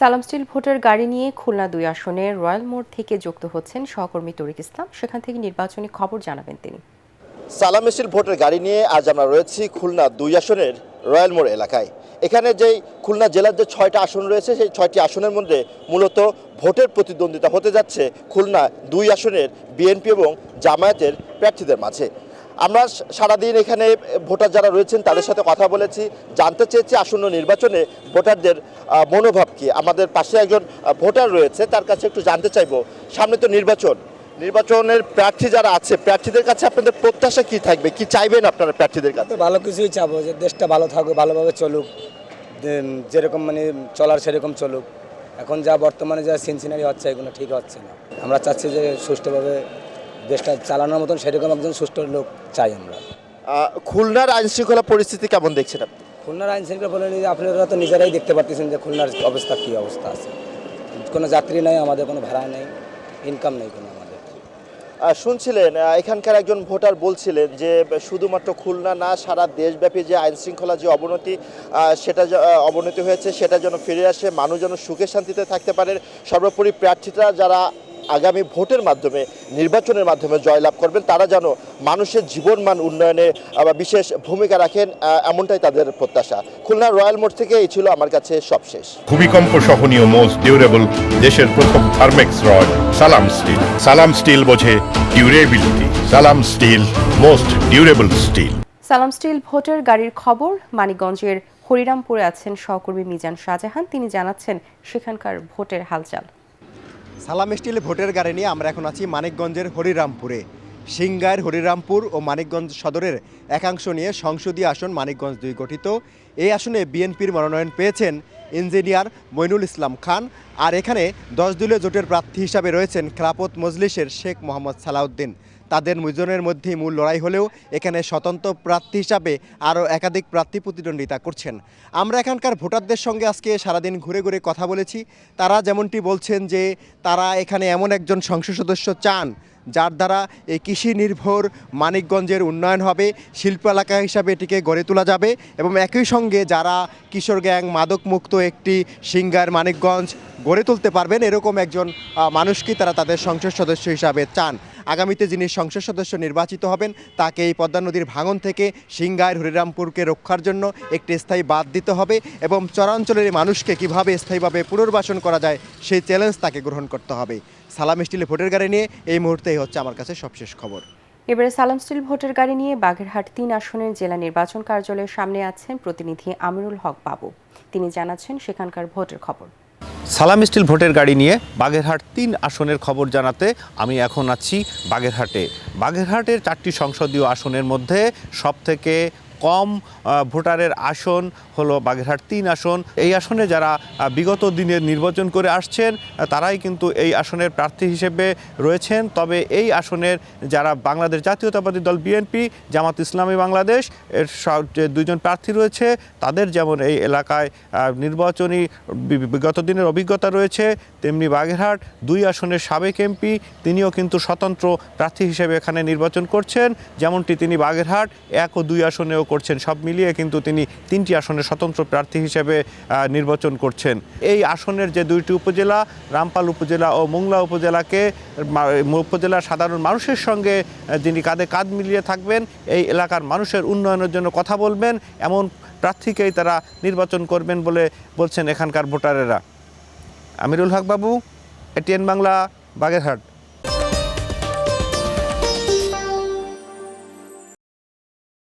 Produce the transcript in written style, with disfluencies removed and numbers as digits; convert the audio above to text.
সালাম স্টিল ভোটের গাড়ি নিয়ে খুলনা ২ আসনে রয়্যাল মোড় থেকে যুক্ত হচ্ছেন সহকর্মী তরিক ইসলাম। সেখান থেকে নির্বাচনী খবর জানাবেন তিনি। সালাম স্টিল ভোটের গাড়ি নিয়ে আজ আমরা রয়েছি খুলনা ২ আসনের রয়্যাল মোড় এলাকায়। এখানে যেই খুলনা জেলার যে ৬টা আসন রয়েছে সেই ৬টি আসনের মধ্যে মূলত ভোটের প্রতিদ্বন্দ্বিতা হতে যাচ্ছে খুলনা ২ আসনের বিএনপি এবং জামায়াতের প্রার্থীদের মাঝে। আমরা সারাদিন এখানে ভোটার যারা রয়েছেন তাদের সাথে কথা বলেছি, জানতে চেয়েছি আসন্ন নির্বাচনে ভোটারদের মনোভাব কি। আমাদের পাশে একজন ভোটার রয়েছে, তার কাছে একটু জানতে চাইবো, সামনে তো নির্বাচনের প্রার্থী যারা আছে প্রার্থীদের কাছে আপনাদের প্রত্যাশা কি থাকবে, কি চাইবেন আপনারা প্রার্থীদের কাছে? ভালো কিছুই চাবো, যে দেশটা ভালো থাকুক, ভালোভাবে চলুক, যেরকম চলার সেরকম চলুক। এখন যা বর্তমানে যা সিনসিনারি হচ্ছে এগুলো ঠিক হচ্ছে না। আমরা চাচ্ছি যে সুষ্ঠুভাবে দেশটা চালানোর মতন সেরকম একজন সুষ্ঠু লোক চাই আমরা। খুলনার আইন শৃঙ্খলা পরিস্থিতি কেমন দেখছেন আপনি? খুলনার আইন শৃঙ্খলা বলে আপনারা তো নিজেরাই দেখতে পারতেছেন যে খুলনার অবস্থা কী অবস্থা আছে। কোনো যাত্রী নেই, আমাদের কোনো ভাড়া নেই, ইনকাম নেই কোনো আমাদের। শুনছিলেন এখানকার একজন ভোটার বলছিলেন যে শুধুমাত্র খুলনা না, সারা দেশব্যাপী যে আইন শৃঙ্খলা যে অবনতি হয়েছে সেটা যেন ফিরে আসে, মানুষ যেন সুখে শান্তিতে থাকতে পারে। সর্বোপরি প্রার্থীরা যারা আগামী ভোটের মাধ্যমে নির্বাচনের মাধ্যমে জয়লাভ করবেন তারা যেন মানুষের জীবনমান উন্নয়নে বিশেষ ভূমিকা রাখেন, এমনটাই তাদের প্রত্যাশা। খুলনা রয়্যাল মোড় থেকে এই ছিল আমার কাছে সবশেষ। ভূমিকম্প সহনীয় মোস্ট ডিউরেবল দেশের প্রথম থার্মেক্স রড সালাম স্টিল। সালাম স্টিল বোঝে ডিউরেবিলিটি। সালাম স্টিল, মোস্ট ডিউরেবল স্টিল। সালাম স্টিল ভোটের গাড়ির খবর। মানিকগঞ্জের হরিরামপুরে আছেন সহকর্মী মিজান শাহজাহান, তিনি জানাচ্ছেন সেখানকার ভোটের হালচাল। সালাম স্টিল ভোটের গাড়ি নিয়ে আমরা এখন আছি মানিকগঞ্জের হরিরামপুরে। সিংগাইর হরিরামপুর ও মানিকগঞ্জ সদরের একাংশ নিয়ে সংসদীয় আসন মানিকগঞ্জ ২ গঠিত। এই আসনে বিএনপির মনোনয়ন পেয়েছেন ইঞ্জিনিয়ার মইনুল ইসলাম খান। আর এখানে 10 দলীয় জোটের প্রার্থী হিসাবে রয়েছেন খেলাফত মজলিসের শেখ মোহাম্মদ সালাউদ্দিন। তাদের দুজনের মধ্যেই মূল লড়াই হলেও এখানে স্বতন্ত্র প্রার্থী হিসাবে আরও একাধিক প্রার্থী প্রতিদ্বন্দ্বিতা করছেন। আমরা এখানকার ভোটারদের সঙ্গে আজকে সারাদিন ঘুরে ঘুরে কথা বলেছি। তারা যেমনটি বলছেন যে তারা এখানে এমন একজন সংসদ সদস্য চান যার দ্বারা এই কৃষি নির্ভর মানিকগঞ্জের উন্নয়ন হবে, শিল্প এলাকা হিসাবে এটিকে গড়ে তোলা যাবে এবং একই সঙ্গে যারা কিশোর গ্যাং মাদকমুক্ত একটি সিংগাইর মানিকগঞ্জ গড়ে তুলতে পারবেন এরকম একজন মানুষকে তারা তাদের সংসদ সদস্য হিসাবে চান। আগামীতে যিনি সংসদ সদস্য নির্বাচিত হবেন তাকে এই পদ্মা নদীর ভাঙন থেকে সিংগাইর হরিরামপুরকে রক্ষার জন্য একটি স্থায়ী বাঁধ দিতে হবে এবং চরাঞ্চলের মানুষকে কিভাবে স্থায়ীভাবে পুনর্বাসন করা যায় সেই চ্যালেঞ্জ তাকে গ্রহণ করতে হবে। সালাম স্টিলে ভোটের গাড়ি নিয়ে এই মুহূর্তেই হচ্ছে আমার কাছে সবশেষ খবর। এবারে সালাম স্টিল ভোটের গাড়ি নিয়ে বাগেরহাট ৩ আসনের জেলা নির্বাচন কার্যালয়ের সামনে আছেন প্রতিনিধি আমিরুল হক বাবু, তিনি জানাচ্ছেন সেখানকার ভোটের খবর। সালাম স্টিল ভোটের গাড়ি নিয়ে বাগেরহাট ৩ আসনের খবর জানাতে আমি এখন আছি বাগেরহাটে। বাগেরহাটের 4টি সংসদীয় আসনের মধ্যে সবথেকে কম ভোটারের আসন হলো বাগেরহাট ৩ আসন। এই আসনে যারা বিগত দিনে নির্বাচন করে আসছেন তারাই কিন্তু এই আসনের প্রার্থী হিসেবে রয়েছেন। তবে এই আসনের যারা বাংলাদেশ জাতীয়তাবাদী দল বিএনপি, জামাত ইসলামী বাংলাদেশ এর যে 2 জন প্রার্থী রয়েছে তাদের যেমন এই এলাকায় নির্বাচনী বিগত দিনের অভিজ্ঞতা রয়েছে, তেমনি বাগেরহাট 2 আসনের সাবেক এমপি তিনিও কিন্তু স্বতন্ত্র প্রার্থী হিসেবে এখানে নির্বাচন করছেন, যেমনটি তিনি বাগেরহাট 1 ও 2 আসনেও করছেন। সব মিলিয়ে কিন্তু তিনি 3টি আসনে স্বতন্ত্র প্রার্থী হিসেবে নির্বাচন করছেন। এই আসনের যে 2টি উপজেলা, রামপাল উপজেলা ও মোংলা উপজেলার সাধারণ মানুষের সঙ্গে যিনি কাঁধে কাঁধ মিলিয়ে থাকবেন, এই এলাকার মানুষের উন্নয়নের জন্য কথা বলবেন, এমন প্রার্থীকেই তারা নির্বাচন করবেন বলে বলছেন এখানকার ভোটারেরা। আমিরুল হক বাবু, এটিএন বাংলা, বাগেরহাট।